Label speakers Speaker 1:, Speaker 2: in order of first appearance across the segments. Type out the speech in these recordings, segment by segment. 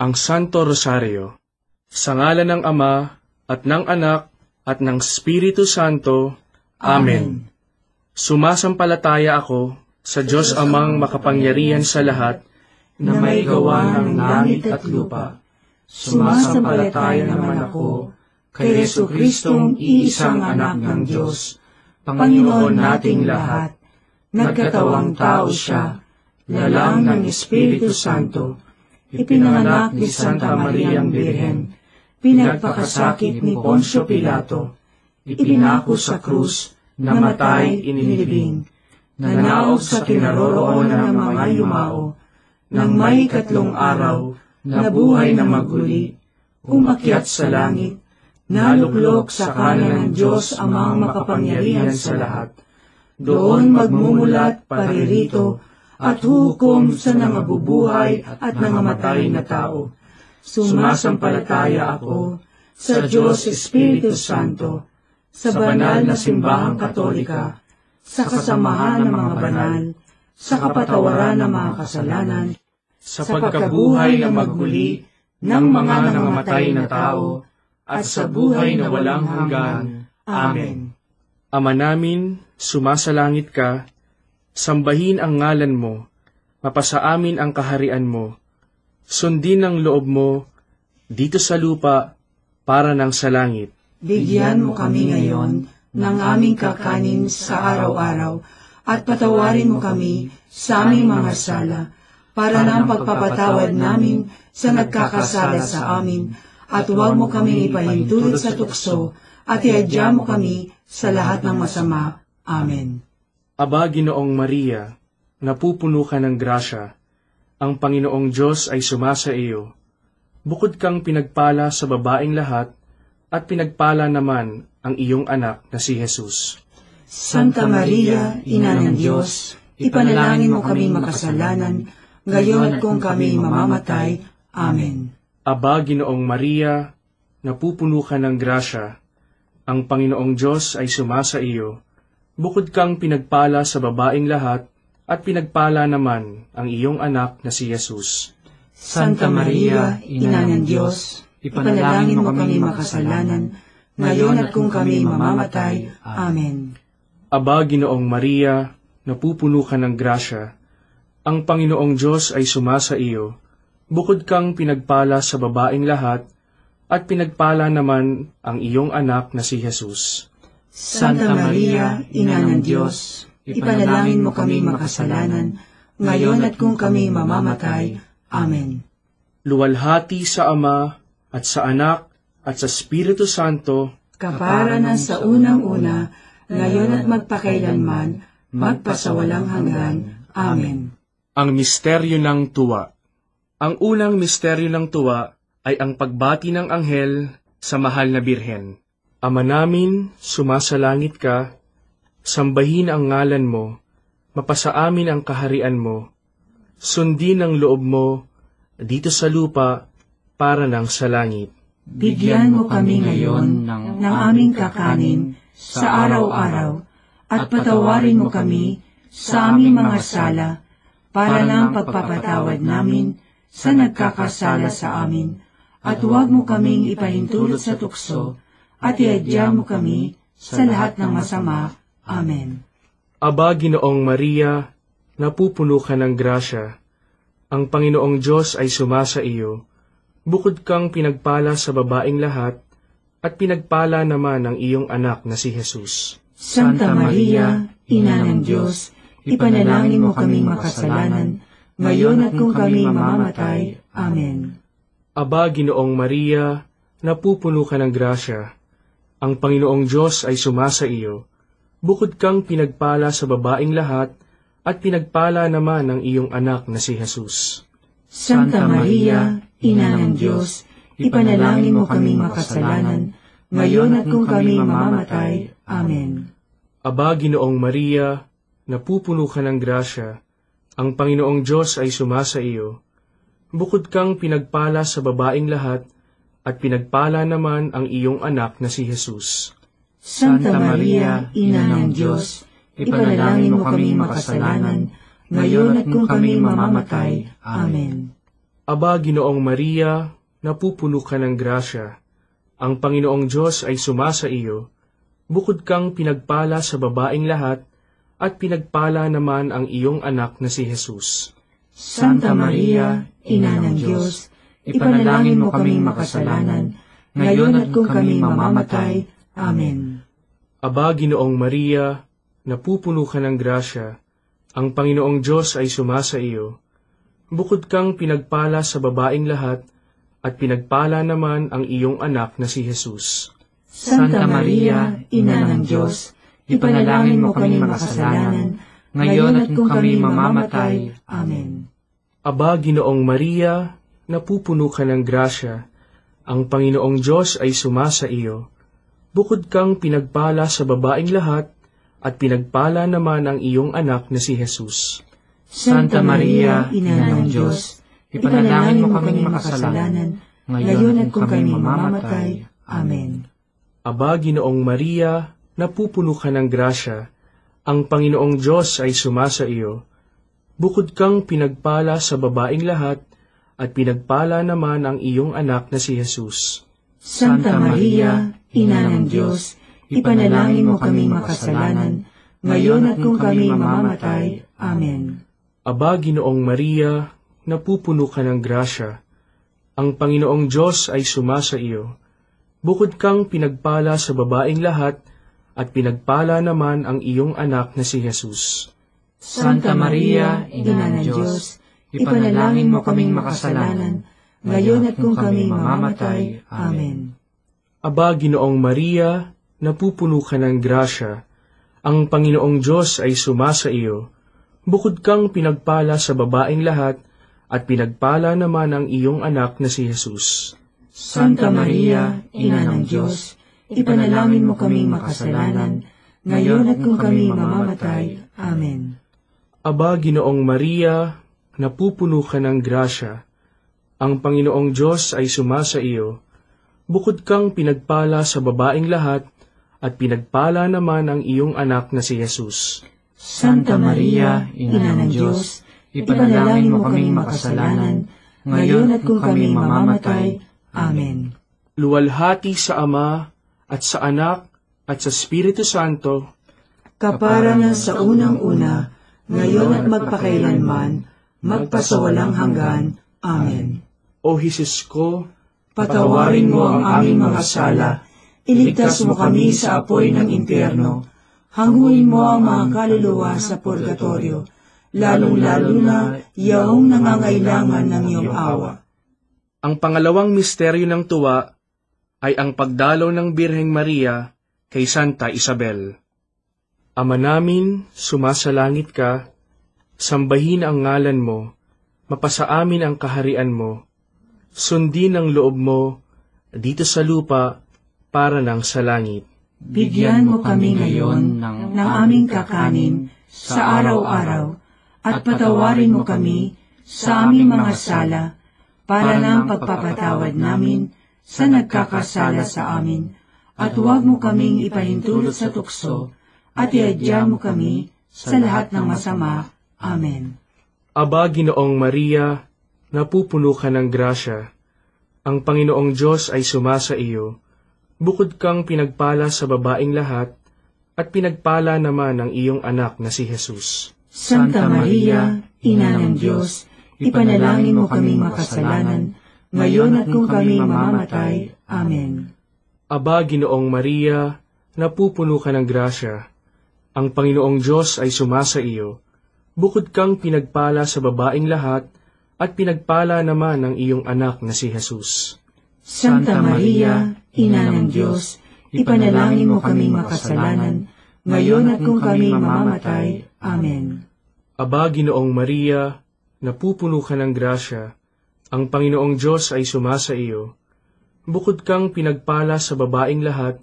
Speaker 1: ang Santo Rosario. Sa ngalan ng Ama, at ng Anak, at ng Espiritu Santo. Amen. Sumasampalataya ako sa Diyos Amang makapangyarihan sa lahat, na may gawa ng langit at lupa. Sumasampalataya naman ako kay Jesucristong iisang anak ng Diyos, Panginoon nating lahat. Nagkatawang tao siya, lalang ng Espiritu Santo, ipinanganak ni Santa Mariang Birhen, pinagpakasakit ni Poncio Pilato, ipinako sa krus, namatay, inilibing, nanaog sa kinaroroonan ng mga yumao, nang may 3 araw, nabuhay na maguli, umakyat sa langit, naluklok sa kanan ng Diyos Amang makapangyarihan sa lahat. Doon magmumulat paririto at hukom sa nangabubuhay at nangamatay na tao. Sumasampalataya ako sa Diyos Espiritu Santo, sa banal na simbahang katolika, sa kasamahan ng mga banal, sa kapatawaran ng mga kasalanan, sa pagkabuhay na magmuli ng mga nangamatay na tao, at sa buhay na walang hanggan. Amen. Ama namin, sumasalangit ka, sambahin ang ngalan mo, mapasa amin ang kaharian mo, sundin ang loob mo, dito sa lupa, para ng sa langit.
Speaker 2: Bigyan mo kami ngayon ng aming kakanin sa araw-araw, at patawarin mo kami sa aming mga sala, para ng pagpapatawad namin sa nagkakasala sa amin, at huwag mo kami ipahintulot sa tukso, at iadya mo kami sa lahat ng masama. Amen.
Speaker 1: Aba, Ginoong Maria, napupuno ka ng grasya, ang Panginoong Diyos ay sumasa iyo. Bukod kang pinagpala sa babaeng lahat, at pinagpala naman ang iyong anak na si Jesus.
Speaker 2: Santa Maria, Ina ng Diyos, ipanalangin mo kaming makasalanan, ngayon at kung kami mamamatay. Amen.
Speaker 1: Aba, Ginoong Maria, napupuno ka ng grasya, ang Panginoong Diyos ay sumasa iyo. Bukod kang pinagpala sa babaeng lahat, at pinagpala naman ang iyong anak na si Jesus.
Speaker 2: Santa Maria, Ina ng Diyos, ipanalangin mo kami makasalanan, ngayon at kung kami mamamatay. Amen.
Speaker 1: Aba, Ginoong Maria, napupuno ka ng grasya, ang Panginoong Diyos ay sumasa iyo. Bukod kang pinagpala sa babaeng lahat, at pinagpala naman ang iyong anak na si Jesus.
Speaker 2: Santa Maria, Ina ng Diyos, ipanalangin mo kami makasalanan, ngayon at kung kami mamamatay. Amen.
Speaker 1: Luwalhati sa Ama, at sa Anak, at sa Espiritu Santo,
Speaker 2: kapara na sa unang-una, ngayon at magpakailanman, magpasawalang hanggan. Amen.
Speaker 1: Ang misteryo ng tuwa. Ang unang misteryo ng tuwa ay ang pagbati ng anghel sa mahal na Birhen. Ama namin, sumasalangit ka, sambahin ang ngalan mo, mapasa amin ang kaharian mo, sundin ang loob mo, dito sa lupa, para ng sa langit.
Speaker 2: Bigyan mo kami ngayon ng aming kakanin sa araw-araw, at patawarin mo kami sa aming mga sala, para ng pagpapatawad namin sa nagkakasala sa amin, at huwag mo kaming ipahintulot sa tukso, at iadya mo kami sa lahat ng masama. Amen.
Speaker 1: Aba, Ginoong Maria, napupuno ka ng grasya, ang Panginoong Diyos ay sumasa iyo. Bukod kang pinagpala sa babaeng lahat, at pinagpala naman ang iyong anak na si Jesus.
Speaker 2: Santa Maria, Ina ng Diyos, ipanalangin mo kaming makasalanan, ngayon at kung kami mamamatay. Amen.
Speaker 1: Aba, Ginoong Maria, napupuno ka ng grasya, ang Panginoong Diyos ay sumasa iyo. Bukod kang pinagpala sa babaeng lahat, at pinagpala naman ang iyong anak na si Jesus.
Speaker 2: Santa Maria, Ina ng Diyos, ipanalangin mo kaming makasalanan, ngayon at kung kami mamamatay. Amen.
Speaker 1: Aba, Ginoong Maria, napupuno ka ng grasya, ang Panginoong Diyos ay sumasa iyo. Bukod kang pinagpala sa babaeng lahat, at pinagpala naman ang iyong anak na si Jesus.
Speaker 2: Santa Maria, Ina ng Diyos, ipanalangin mo kaming makasalanan, ngayon at kung kami mamamatay. Amen.
Speaker 1: Aba, Ginoong Maria, napupuno ka ng grasya. Ang Panginoong Diyos ay sumasa iyo. Bukod kang pinagpala sa babaeng lahat, at pinagpala naman ang iyong anak na si Jesus.
Speaker 2: Santa Maria, Ina ng Diyos, ipanalangin mo kaming makasalanan, ngayon at kung kami mamamatay. Amen.
Speaker 1: Aba, Ginoong Maria, napupuno ka ng grasya. Ang Panginoong Diyos ay sumasa iyo. Bukod kang pinagpala sa babaeng lahat, at pinagpala naman ang iyong anak na si Jesus.
Speaker 2: Santa Maria, Ina ng Diyos, ipanalangin mo kami makasalanan, ngayon at kung kami mamamatay. Amen.
Speaker 1: Aba, Ginoong Maria, napupuno ka ng grasya. Ang Panginoong Diyos ay sumasa iyo. Bukod kang pinagpala sa babaeng lahat, at pinagpala naman ang iyong anak na si Jesus.
Speaker 2: Santa Maria, Ina ng Diyos, ipanalangin mo kami makasalanan, ngayon at kung kami mamamatay. Amen.
Speaker 1: Aba, Ginoong Maria, napupuno ka ng grasya. Ang Panginoong Diyos ay sumasa iyo. Bukod kang pinagpala sa babaeng lahat, at pinagpala naman ang iyong anak na si Jesus.
Speaker 2: Santa Maria, Ina ng Diyos, ipanalangin mo kami makasalanan, ngayon at kung kami mamamatay. Amen.
Speaker 1: Aba, Ginoong Maria, napupuno ka ng grasya. Ang Panginoong Diyos ay sumasa iyo. Bukod kang pinagpala sa babaeng lahat, at pinagpala naman ang iyong anak na si Jesus.
Speaker 2: Santa Maria, Ina ng Diyos, ipanalangin mo kaming makasalanan, ngayon at kung kami mamamatay. Amen.
Speaker 1: Aba, Ginoong Maria, napupuno ka ng grasya. Ang Panginoong Diyos ay sumasa iyo. Bukod kang pinagpala sa babaeng lahat, at pinagpala naman ang iyong anak na si Jesus.
Speaker 2: Santa Maria, Ina ng Diyos, ipanalangin mo kaming makasalanan, ngayon at kung kami mamamatay. Amen.
Speaker 1: Aba, Ginoong Maria, napupuno ka ng grasya. Ang Panginoong Diyos ay sumasa iyo. Bukod kang pinagpala sa babaeng lahat, at pinagpala naman ang iyong anak na si Jesus.
Speaker 2: Santa Maria, Ina ng Diyos, ipanalangin mo kaming makasalanan, ngayon at kung kami mamamatay. Amen.
Speaker 1: Luwalhati sa Ama, at sa Anak, at sa Espiritu Santo,
Speaker 2: kapara na sa unang-una, ngayon at magpakailanman, magpasawalang hanggan. Amen.
Speaker 1: O Jesus ko,
Speaker 2: patawarin mo ang aming mga sala, iligtas mo kami sa apoy ng impyerno, hanguin mo ang mga kaluluwa sa purgatorio, lalong-lalo na yaong nangangailangan ng iyong awa.
Speaker 1: Ang pangalawang misteryo ng tuwa ay ang pagdalaw ng Birheng Maria kay Santa Isabel. Ama namin, sumasalangit ka, sambahin ang ngalan mo, mapasa amin ang kaharian mo, sundin ang loob mo, dito sa lupa, para ng sa langit.
Speaker 2: Bigyan mo kami ngayon ng aming kakanin sa araw-araw, at patawarin mo kami sa aming mga sala, para ng pagpapatawad namin sa nagkakasala sa amin, at huwag mo kaming ipahintulot sa tukso, at iadya mo kami sa lahat ng masama. Amen.
Speaker 1: Aba, Ginoong Maria, napupuno ka ng grasya. Ang Panginoong Diyos ay sumasa iyo. Bukod kang pinagpala sa babaeng lahat, at pinagpala naman ang iyong anak na si Jesus.
Speaker 2: Santa Maria, Ina ng Diyos, ipanalangin mo kaming makasalanan, ngayon at kung kami mamamatay. Amen.
Speaker 1: Aba, Ginoong Maria, napupuno ka ng grasya. Ang Panginoong Diyos ay sumasa iyo. Bukod kang pinagpala sa babaeng lahat, at pinagpala naman ang iyong anak na si Jesus.
Speaker 2: Santa Maria, Ina ng Diyos, ipanalangin mo kaming makasalanan, ngayon at kung kami mamamatay. Amen.
Speaker 1: Aba, Ginoong Maria, napupuno ka ng grasya. Ang Panginoong Diyos ay sumasa iyo. Bukod kang pinagpala sa babaeng lahat,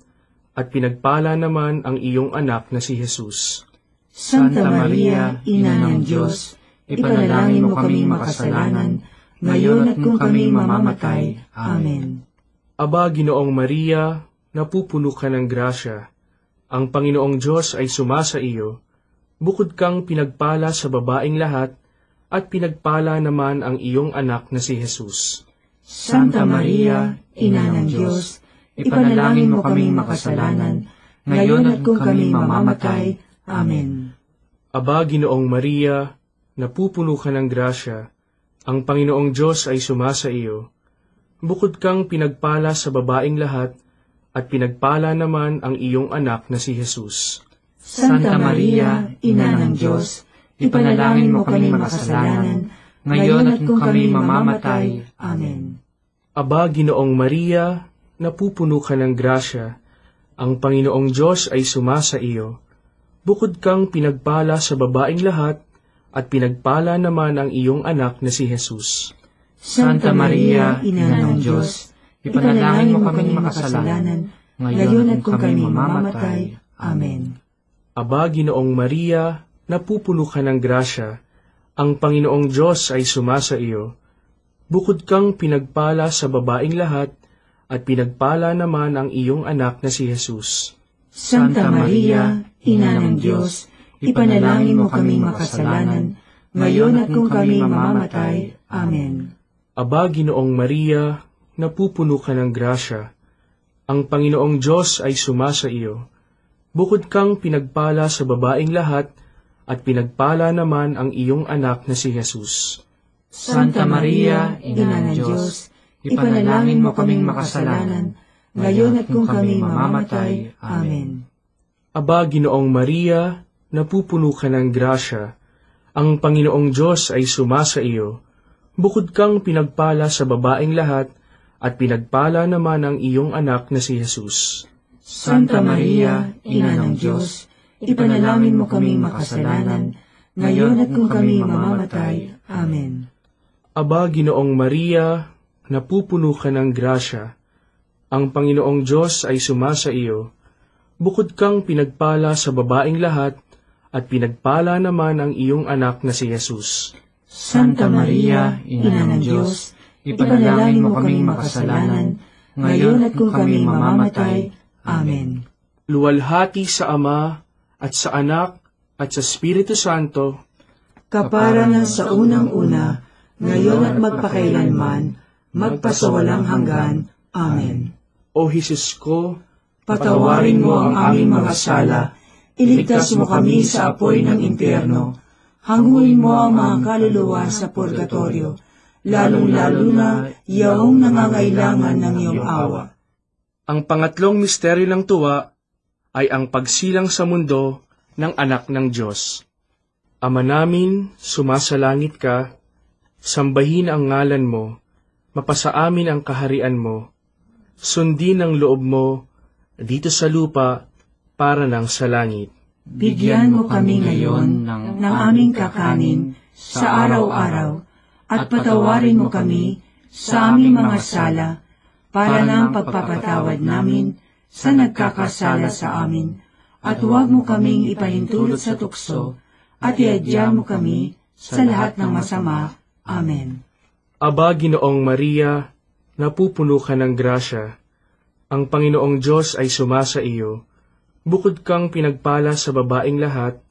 Speaker 1: at pinagpala naman ang iyong anak na si Jesus.
Speaker 2: Santa Maria, Ina ng Diyos, ipanalangin mo kaming makasalanan, ngayon at kung kami mamamatay. Amen.
Speaker 1: Aba, Ginoong Maria, napupuno ka ng grasya. Ang Panginoong Diyos ay sumasa iyo. Bukod kang pinagpala sa babaeng lahat, at pinagpala naman ang iyong anak na si Jesus.
Speaker 2: Santa Maria, Ina ng Diyos, ipanalangin mo kaming makasalanan, ngayon at kung kami mamamatay. Amen.
Speaker 1: Aba, Ginoong Maria, napupuno ka ng grasya, ang Panginoong Diyos ay sumasa iyo. Bukod kang pinagpala sa babaeng lahat, at pinagpala naman ang iyong anak na si Jesus.
Speaker 2: Santa Maria, Ina ng Diyos, ipanalangin mo kaming makasalanan, ngayon at kung kami mamamatay. Amen.
Speaker 1: Aba, Ginoong Maria, napupuno ka ng grasya, ang Panginoong Diyos ay sumasa iyo. Bukod kang pinagpala sa babaeng lahat, at pinagpala naman ang iyong anak na si Jesus.
Speaker 2: Santa Maria, Ina ng Diyos, ipanalangin mo kaming makasalanan, ngayon at kung kami mamamatay. Amen.
Speaker 1: Aba, Ginoong Maria, napupuno ka ng grasya, ang Panginoong Diyos ay sumasa iyo. Bukod kang pinagpala sa babaeng lahat, at pinagpala naman ang iyong anak na si Jesus.
Speaker 2: Santa Maria, Ina ng Diyos, ipanalangin mo kaming makasalanan, ngayon at kung kami mamamatay. Amen.
Speaker 1: Aba, Ginoong Maria, napupuno ka ng grasya, ang Panginoong Diyos ay sumasa iyo. Bukod kang pinagpala sa babaeng lahat, at pinagpala naman ang iyong anak na si Jesus.
Speaker 2: Santa Maria, Ina ng Diyos, ipanalangin mo kaming makasalanan, ngayon at kung kami mamamatay. Amen.
Speaker 1: Aba, Ginoong Maria, napupuno ka ng grasya, ang Panginoong Diyos ay sumasa iyo. Bukod kang pinagpala sa babaeng lahat, at pinagpala naman ang iyong anak na si Jesus.
Speaker 2: Santa Maria, Ina ng Diyos, ipanalangin mo kaming makasalanan, ngayon at kung kami mamamatay. Amen.
Speaker 1: Aba, Ginoong Maria, napupuno ka ng grasya, ang Panginoong Diyos ay sumasa iyo. Bukod kang pinagpala sa babaeng lahat, at pinagpala naman ang iyong anak na si Jesus.
Speaker 2: Santa Maria, Ina ng Diyos, ipanalangin mo kaming makasalanan, ngayon at kung kami mamamatay. Amen.
Speaker 1: Luwalhati sa Ama, at sa Anak, at sa Espiritu Santo,
Speaker 2: kapara na sa unang-una, ngayon at magpakailanman, magpasawalang hanggan. Amen.
Speaker 1: O Jesus ko,
Speaker 2: patawarin mo ang aming mga sala, iligtas mo kami sa apoy ng impyerno, hanguin mo ang mga kaluluwa sa purgatorio, lalong-lalo na yaong nangangailangan ng iyong awa.
Speaker 1: Ang pangatlong misteryo ng tuwa ay ang pagsilang sa mundo ng anak ng Diyos. Ama namin, sumasalangit ka, sambahin ang ngalan mo, mapasa amin ang kaharian mo, sundin ang loob mo, dito sa lupa, para ng sa langit.
Speaker 2: Bigyan mo kami ngayon ng aming kakanin sa araw-araw, at patawarin mo kami sa aming mga sala, para ng pagpapatawad namin sa nagkakasala sa amin, at huwag mo kaming ipahintulot sa tukso, at iadya mo kami sa lahat ng masama. Amen.
Speaker 1: Aba, Ginoong Maria, napupuno ka ng grasya, ang Panginoong Diyos ay sumasa iyo. Bukod kang pinagpala sa babaeng lahat,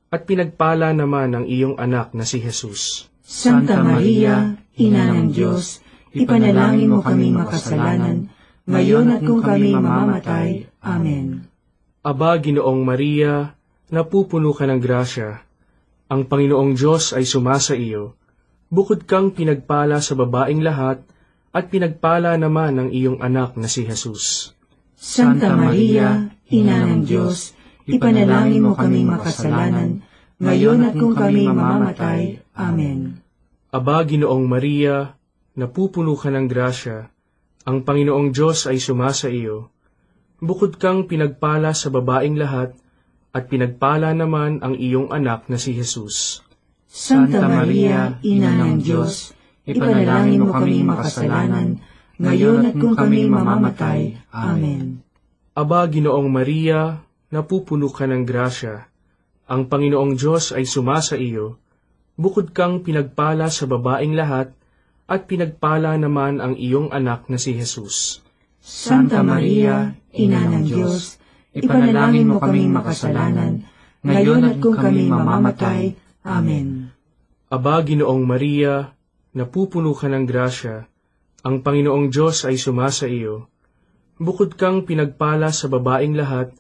Speaker 1: at pinagpala naman ang iyong anak na si Jesus.
Speaker 2: Santa Maria, Ina ng Diyos, ipanalangin mo kaming makasalanan, ngayon at kung kami mamamatay. Amen.
Speaker 1: Aba, Ginoong Maria, napupuno ka ng grasya, ang Panginoong Diyos ay sumasa iyo. Bukod kang pinagpala sa babaeng lahat, at pinagpala naman ang iyong anak na si Jesus.
Speaker 2: Santa Maria, Ina ng Diyos, ipanalangin mo kaming makasalanan, ngayon at kung kami mamamatay. Amen.
Speaker 1: Aba, Ginoong Maria, napupuno ka ng grasya, ang Panginoong Diyos ay sumasa iyo. Bukod kang pinagpala sa babaeng lahat, at pinagpala naman ang iyong anak na si Jesus.
Speaker 2: Santa Maria, Ina ng Diyos, ipanalangin mo kaming makasalanan, ngayon at kung kami mamamatay. Amen.
Speaker 1: Aba, Ginoong Maria, napupuno ka ng grasya, ang Panginoong Diyos ay sumasa iyo. Bukod kang pinagpala sa babaeng lahat, at pinagpala naman ang iyong anak na si Jesus.
Speaker 2: Santa Maria, Ina ng Diyos, ipanalangin mo kaming makasalanan, ngayon at kung kami mamamatay. Amen.
Speaker 1: Aba, Ginoong Maria, napupuno ka ng grasya, ang Panginoong Diyos ay sumasa iyo. Bukod kang pinagpala sa babaeng lahat,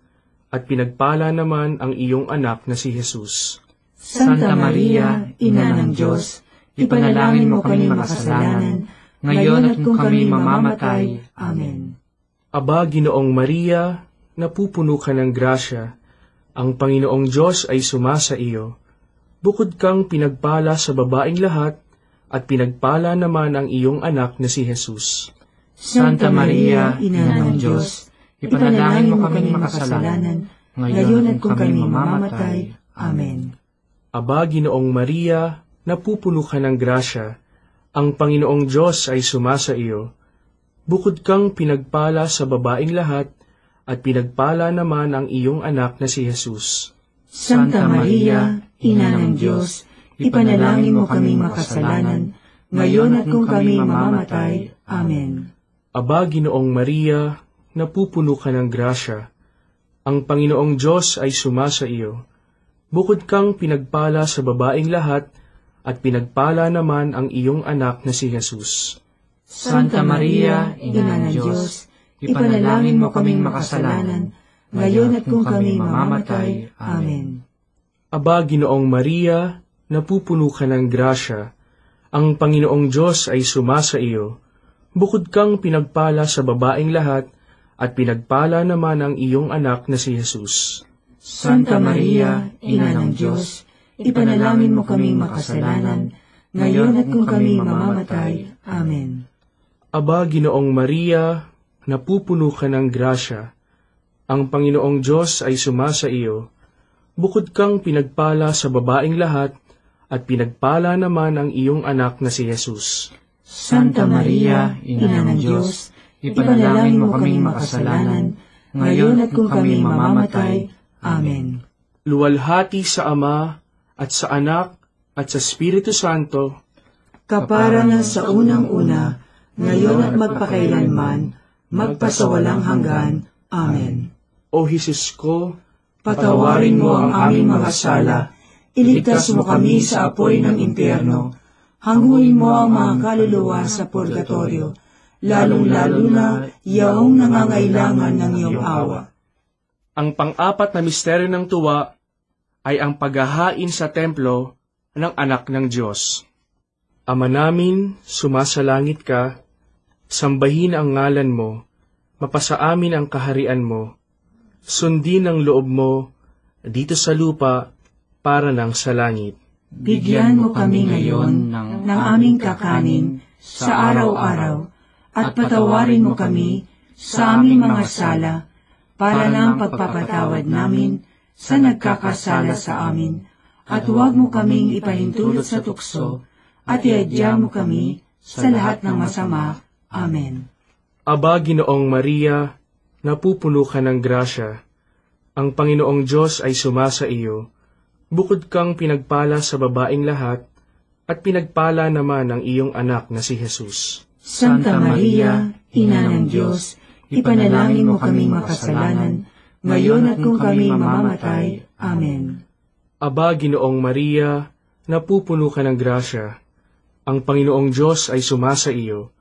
Speaker 1: at pinagpala naman ang iyong anak na si Jesus.
Speaker 2: Santa Maria, Ina ng Diyos, ipanalangin mo kami makasalanan, ngayon at kung kami mamamatay. Amen.
Speaker 1: Aba, Ginoong Maria, napupuno ka ng grasya, ang Panginoong Diyos ay sumasa iyo. Bukod kang pinagpala sa babaeng lahat, at pinagpala naman ang iyong anak na si Jesus.
Speaker 2: Santa Maria, Ina ng Diyos, ipanalangin mo kami makasalanan, ngayon at kung kami mamamatay. Amen.
Speaker 1: Aba, Ginoong Maria, napupuno ka ng grasya, ang Panginoong Diyos ay sumasa iyo. Bukod kang pinagpala sa babaeng lahat, at pinagpala naman ang iyong anak na si Jesus.
Speaker 2: Santa Maria, Ina ng Diyos, ipanalangin mo kami makasalanan, ngayon at kung kami mamamatay. Amen.
Speaker 1: Aba, Ginoong Maria, napupuno ka ng grasya, ang Panginoong Diyos ay sumasa iyo. Bukod kang pinagpala sa babaeng lahat, at pinagpala naman ang iyong anak na si Jesus.
Speaker 2: Santa Maria, Ina ng Diyos, ipanalangin mo kaming makasalanan, ngayon at kung kami mamamatay. Amen.
Speaker 1: Aba, Ginoong Maria, napupuno ka ng grasya, ang Panginoong Diyos ay sumasa iyo. Bukod kang pinagpala sa babaeng lahat, at pinagpala naman ang iyong anak na si Jesus.
Speaker 2: Santa Maria, Ina ng Diyos, ipanalangin mo kaming makasalanan, ngayon at kung kami mamamatay. Amen.
Speaker 1: Aba, Ginoong Maria, napupuno ka ng grasya, ang Panginoong Diyos ay sumasa iyo. Bukod kang pinagpala sa babaeng lahat, at pinagpala naman ang iyong anak na si Jesus.
Speaker 2: Santa Maria, Ina ng Diyos, ipanalangin mo kaming makasalanan, ngayon at kung kami mamamatay. Amen.
Speaker 1: Luwalhati sa Ama, at sa Anak, at sa Espiritu Santo,
Speaker 2: kapara na sa unang-una, ngayon at magpakailanman, magpasawalang hanggan. Amen.
Speaker 1: O Jesus ko,
Speaker 2: patawarin mo ang aming mga sala, iligtas mo kami sa apoy ng impyerno, hanguin mo ang mga kaluluwa sa purgatorio, lalong-lalo na yaong nangangailangan ng iyong awa.
Speaker 1: Ang pang-apat na misteryo ng tuwa ay ang paghahain sa templo ng anak ng Diyos. Ama namin, sumasalangit ka, sambahin ang ngalan mo, mapasa amin ang kaharian mo, sundin ang loob mo dito sa lupa para nang sa langit.
Speaker 2: Bigyan mo kami ngayon ng aming kakanin sa araw-araw, at patawarin mo kami sa aming mga sala, para ng pagpapatawad namin sa nagkakasala sa amin, at huwag mo kaming ipahintulot sa tukso, at iadya mo kami sa lahat ng masama. Amen.
Speaker 1: Aba, Ginoong Maria, napupuno ka ng grasya, ang Panginoong Diyos ay sumasa iyo. Bukod kang pinagpala sa babaeng lahat, at pinagpala naman ang iyong anak na si Jesus.
Speaker 2: Santa Maria, Ina ng Diyos, ipanalangin mo kaming makasalanan, ngayon at kung kami mamamatay. Amen.
Speaker 1: Aba, Ginoong Maria, napupuno ka ng grasya, ang Panginoong Diyos ay sumasa iyo.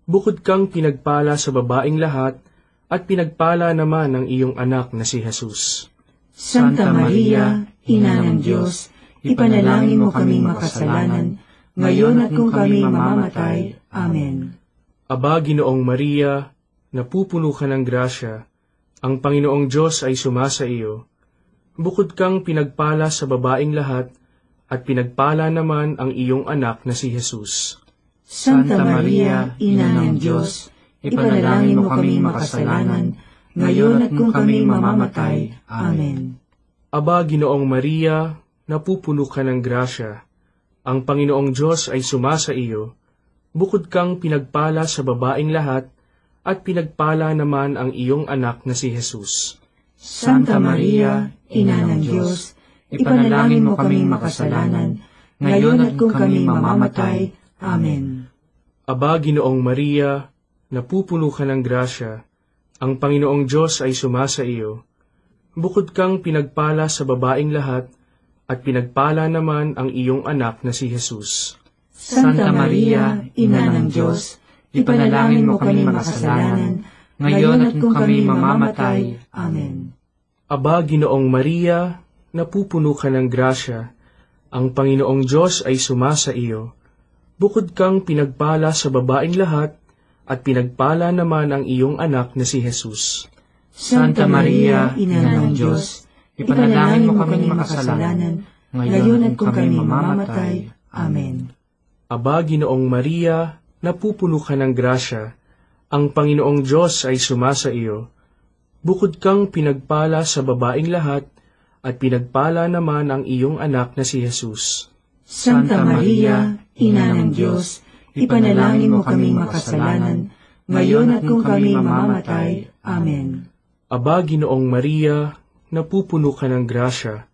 Speaker 1: Bukod kang pinagpala sa babaeng lahat, at pinagpala naman ang iyong anak na si Jesus.
Speaker 2: Santa Maria, Ina ng Diyos, ipanalangin mo kaming makasalanan, ngayon at kung kami mamamatay. Amen.
Speaker 1: Aba, Ginoong Maria, napupuno ka ng grasya, ang Panginoong Diyos ay sumasa iyo. Bukod kang pinagpala sa babaeng lahat, at pinagpala naman ang iyong anak na si Jesus.
Speaker 2: Santa Maria, Ina ng Diyos, ipanalangin mo kaming makasalanan, ngayon at kung kami mamamatay. Amen.
Speaker 1: Aba, Ginoong Maria, napupuno ka ng grasya, ang Panginoong Diyos ay sumasa iyo. Bukod kang pinagpala sa babaeng lahat, at pinagpala naman ang iyong anak na si Jesus.
Speaker 2: Santa Maria, Ina ng Diyos, ipanalangin mo kaming makasalanan, ngayon at kung kami mamamatay. Amen.
Speaker 1: Aba, Ginoong Maria, napupuno ka ng grasya, ang Panginoong Diyos ay sumasa iyo. Bukod kang pinagpala sa babaeng lahat, at pinagpala naman ang iyong anak na si Jesus.
Speaker 2: Santa Maria, Ina ng Diyos, ipanalangin mo kami makasalanan, ngayon at kung kami mamamatay. Amen.
Speaker 1: Aba, Ginoong Maria, napupuno ka ng grasya, ang Panginoong Diyos ay sumasa iyo. Bukod kang pinagpala sa babaeng lahat, at pinagpala naman ang iyong anak na si Jesus.
Speaker 2: Santa Maria, Ina ng Diyos, ipanalangin mo kami makasalanan, ngayon at kung kami mamamatay. Amen.
Speaker 1: Aba, Ginoong Maria, napupuno ka ng grasya, ang Panginoong Diyos ay sumasa iyo. Bukod kang pinagpala sa babaeng lahat, at pinagpala naman ang iyong anak na si Jesus.
Speaker 2: Santa Maria, Ina ng Diyos, ipanalangin mo kami makasalanan, ngayon at kung kami mamamatay. Amen.
Speaker 1: Aba, Ginoong Maria, napupuno ka ng grasya,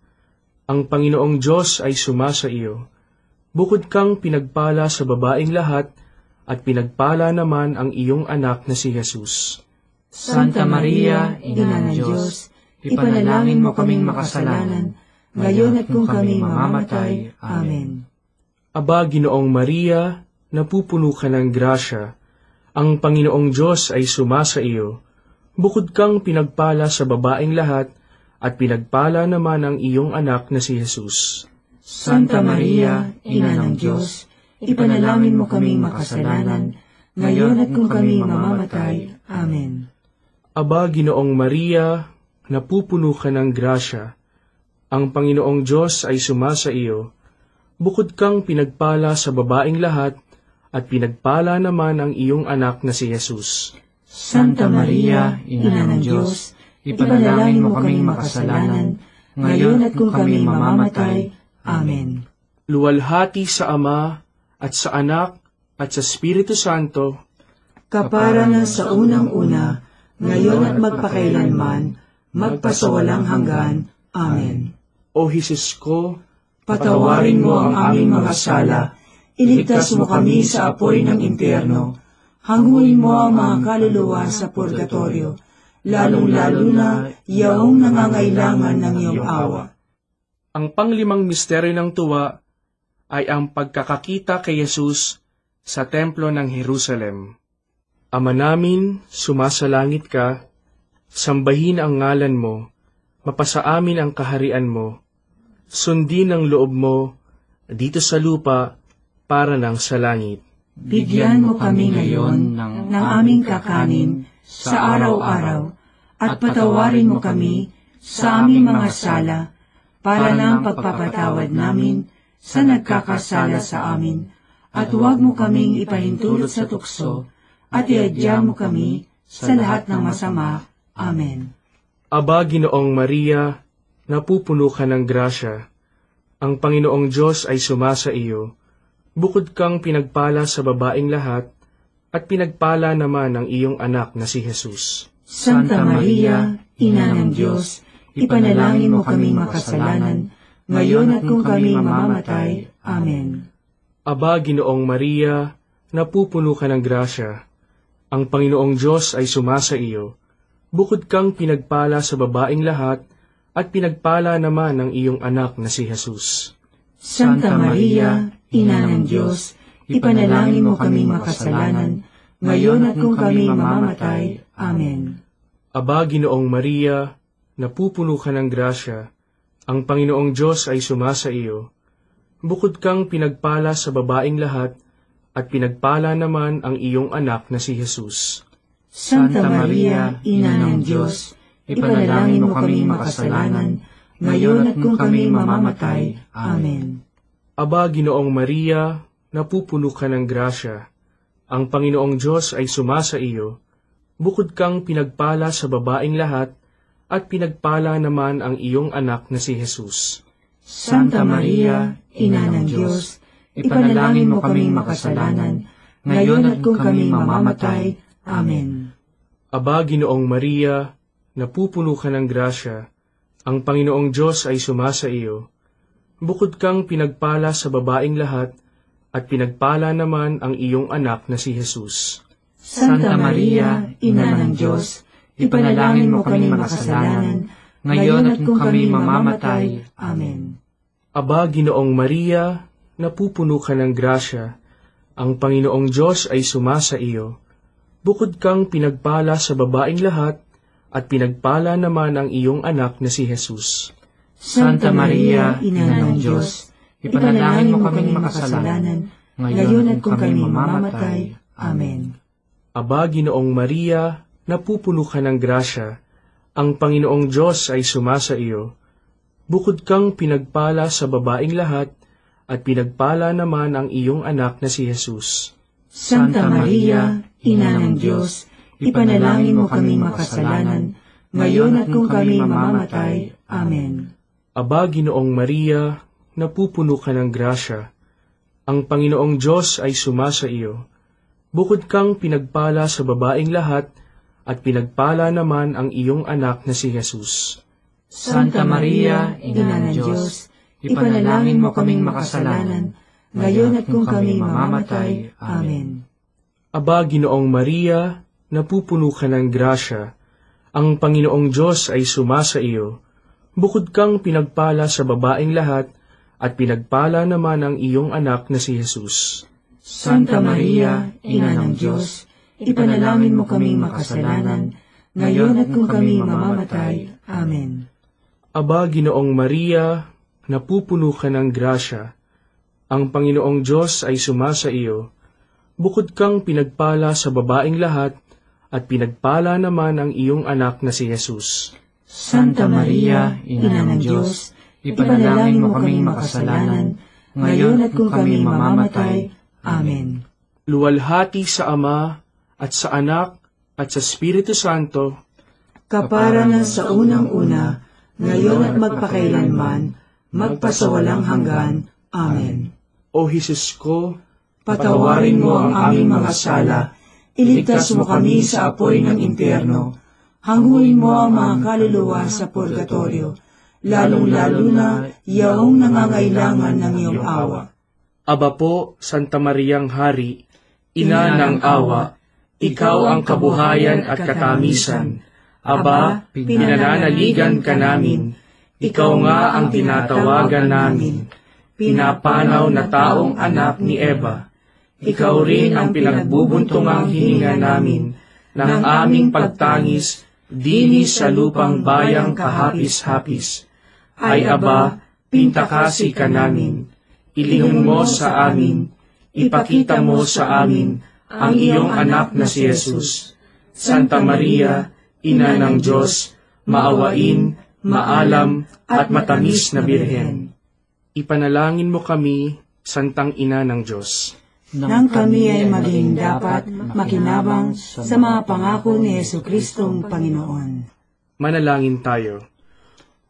Speaker 1: ang Panginoong Diyos ay sumasa iyo. Bukod kang pinagpala sa babaeng lahat, at pinagpala naman ang iyong anak na si Jesus.
Speaker 2: Santa Maria, Ina ng Diyos, ipanalangin mo kaming makasalanan, ngayon at kung kami mamamatay. Amen.
Speaker 1: Aba, Ginoong Maria, napupuno ka ng grasya, ang Panginoong Diyos ay sumasa iyo. Bukod kang pinagpala sa babaeng lahat, at pinagpala naman ang iyong anak na si Jesus.
Speaker 2: Santa Maria, Ina ng Diyos, ipanalangin mo kaming makasalanan, ngayon at kung kami mamamatay. Amen.
Speaker 1: Aba, Ginoong Maria, napupuno ka ng grasya, ang Panginoong Diyos ay sumasa iyo. Bukod kang pinagpala sa babaeng lahat, at pinagpala naman ang iyong anak na si Jesus.
Speaker 2: Santa Maria, Ina ng Diyos, ipanalangin mo kaming makasalanan, ngayon at kung kami mamamatay. Amen.
Speaker 1: Luwalhati sa Ama, at sa Anak, at sa Espiritu Santo,
Speaker 2: kapara na sa unang-una, ngayon at magpakailanman, magpasawalang hanggan. Amen.
Speaker 1: O Jesus ko,
Speaker 2: patawarin mo ang aming mga sala, iligtas mo kami sa apoy ng impyerno, hanguin mo ang mga kaluluwa sa purgatorio, lalong-lalo na yaong nangangailangan ng iyong awa.
Speaker 1: Ang panglimang misteryo ng tuwa ay ang pagkakakita kay Jesus sa templo ng Jerusalem. Ama namin, sumasalangit ka, sambahin ang ngalan mo, mapasa amin ang kaharian mo, sundin ang loob mo dito sa lupa para nang sa langit.
Speaker 2: Bigyan mo kami ngayon ng aming kakanin sa araw-araw, at patawarin mo kami sa aming mga sala, para ng pagpapatawad namin sa nagkakasala sa amin, at huwag mo kaming ipahintulot sa tukso, at iadya mo kami sa lahat ng masama. Amen.
Speaker 1: Aba, Ginoong Maria, napupuno ka ng grasya, ang Panginoong Diyos ay sumasa iyo. Bukod kang pinagpala sa babaeng lahat, at pinagpala naman ang iyong anak na si Jesus.
Speaker 2: Santa Maria, Ina ng Diyos, ipanalangin mo kaming makasalanan, ngayon at kung kami mamamatay. Amen.
Speaker 1: Aba, Ginoong Maria, napupuno ka ng grasya, ang Panginoong Diyos ay sumasa iyo. Bukod kang pinagpala sa babaeng lahat, at pinagpala naman ang iyong anak na si Jesus.
Speaker 2: Santa Maria, Ina ng Diyos, ipanalangin mo kaming makasalanan, ngayon at kung kami mamamatay. Amen.
Speaker 1: Aba, Ginoong Maria, napupuno ka ng grasya, ang Panginoong Diyos ay sumasa iyo. Bukod kang pinagpala sa babaeng lahat, at pinagpala naman ang iyong anak na si Jesus.
Speaker 2: Santa Maria, Ina ng Diyos, ipanalangin mo kaming makasalanan, ngayon at kung kami mamamatay. Amen.
Speaker 1: Aba, Ginoong Maria, napupuno ka ng grasya, ang Panginoong Diyos ay sumasa iyo. Bukod kang pinagpala sa babaeng lahat, at pinagpala naman ang iyong anak na si Jesus.
Speaker 2: Santa Maria, Ina ng Diyos, ipanalangin mo kaming makasalanan, ngayon at kung kami mamamatay. Amen.
Speaker 1: Aba, Ginoong Maria, napupuno ka ng grasya, ang Panginoong Diyos ay sumasa iyo. Bukod kang pinagpala sa babaeng lahat, at pinagpala naman ang iyong anak na si Jesus.
Speaker 2: Santa Maria, Ina ng Diyos, ipanalangin mo kaming makasalanan, ngayon at kung kami mamamatay. Amen.
Speaker 1: Aba, Ginoong Maria, napupuno ka ng grasya, ang Panginoong Diyos ay sumasa iyo. Bukod kang pinagpala sa babaeng lahat, at pinagpala naman ang iyong anak na si Jesus.
Speaker 2: Santa Maria, Ina ng Diyos, ipanalangin mo kaming makasalanan, ngayon at kung kami mamamatay. Amen.
Speaker 1: Aba, Ginoong Maria, napupuno ka ng grasya, ang Panginoong Diyos ay sumasa iyo. Bukod kang pinagpala sa babaeng lahat, at pinagpala naman ang iyong anak na si Jesus.
Speaker 2: Santa Maria, Ina ng Diyos, ipanalangin mo kaming makasalanan, ngayon at kung kami mamamatay. Amen.
Speaker 1: Aba, Ginoong Maria, napupuno ka ng grasya, ang Panginoong Diyos ay sumasa iyo. Bukod kang pinagpala sa babaeng lahat, at pinagpala naman ang iyong anak na si Jesus.
Speaker 2: Santa Maria, Ina ng Diyos, ipanalangin mo kaming makasalanan, ngayon at kung kami mamamatay. Amen.
Speaker 1: Aba, Ginoong Maria, napupuno ka ng grasya, ang Panginoong Diyos ay sumasa iyo. Bukod kang pinagpala sa babaeng lahat, at pinagpala naman ang iyong anak na si Jesus.
Speaker 2: Santa Maria, Ina ng Diyos, ipanalangin mo kaming makasalanan, ngayon at kung kami mamamatay. Amen.
Speaker 1: Aba, Ginoong Maria, napupuno ka ng grasya, ang Panginoong Diyos ay sumasa iyo. Bukod kang pinagpala sa babaeng lahat, at pinagpala naman ang iyong anak na si Jesus.
Speaker 2: Santa Maria, Ina ng Diyos, ipanalangin mo kaming makasalanan, ngayon at kung kami mamamatay. Amen.
Speaker 1: Luwalhati sa Ama, at sa Anak, at sa Espiritu Santo,
Speaker 2: kapara na sa unang-una, ngayon at magpakailanman, magpasawalang hanggan. Amen.
Speaker 1: O Jesus ko,
Speaker 2: patawarin mo ang aming mga sala, iligtas mo kami sa apoy ng impyerno, hanguin mo ang mga kaluluwa sa purgatorio, lalong-lalo na yaong nangangailangan ng iyong awa.
Speaker 1: Aba po, Santa Mariang Hari, Ina ng awa, ikaw ang kabuhayan at katamisan. Aba, pinananaligan ka namin, ikaw nga ang tinatawagan namin, pinapanaw na taong anak ni Eva. Ikaw rin ang pinagbubuntungang hininga namin ng aming pagtangis dini sa lupang bayang kahapis-hapis. Ay Aba, pintakasi ka namin, ilingon mo sa amin, ipakita mo sa amin ang iyong anak na si Jesus. Santa Maria, Ina ng Diyos, maawain, maalam, at matamis na Birhen. Ipanalangin mo kami, Santang Ina ng Diyos,
Speaker 2: nang kami ay maging dapat makinabang sa mga pangako ni Jesucristong Panginoon.
Speaker 1: Manalangin tayo.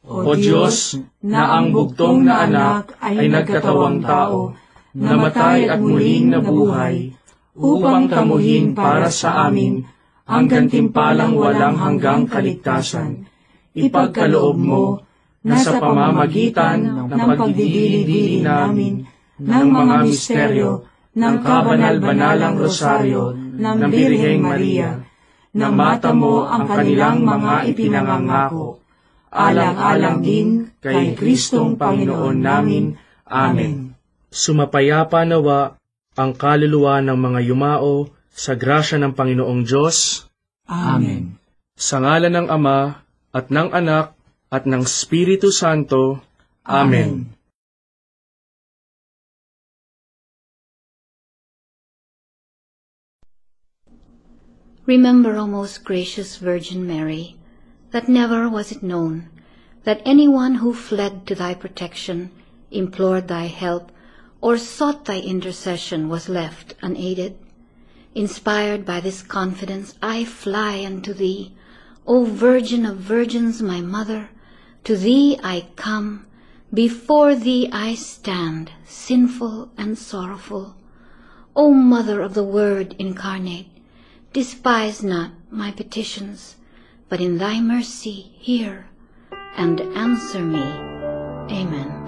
Speaker 1: O Diyos, na ang bugtong na anak ay nagkatawang tao, namatay at muling nabuhay, upang tamuhin para sa amin ang gantimpalang walang hanggang kaligtasan. Ipagkaloob mo na sa pamamagitan ng pagdidili-dili namin ng mga misteryo ng kabanal-banalang rosaryo ng Birheng Maria, na mata mo ang kanilang mga ipinangangako, alang-alang din kay Kristong Panginoon namin. Amen. Sumapayapa nawa ang kaluluwa ng mga yumao sa grasya ng Panginoong Diyos.
Speaker 2: Amen.
Speaker 1: Sa ngalan ng Ama, at ng Anak, at ng Espiritu Santo. Amen.
Speaker 3: Remember, O most gracious Virgin Mary, that never was it known that anyone who fled to thy protection, implored thy help, or sought thy intercession was left unaided. Inspired by this confidence, I fly unto thee, O Virgin of Virgins, my Mother. To thee I come, before thee I stand, sinful and sorrowful. O Mother of the Word incarnate, despise not my petitions, but in thy mercy hear and answer me. Amen.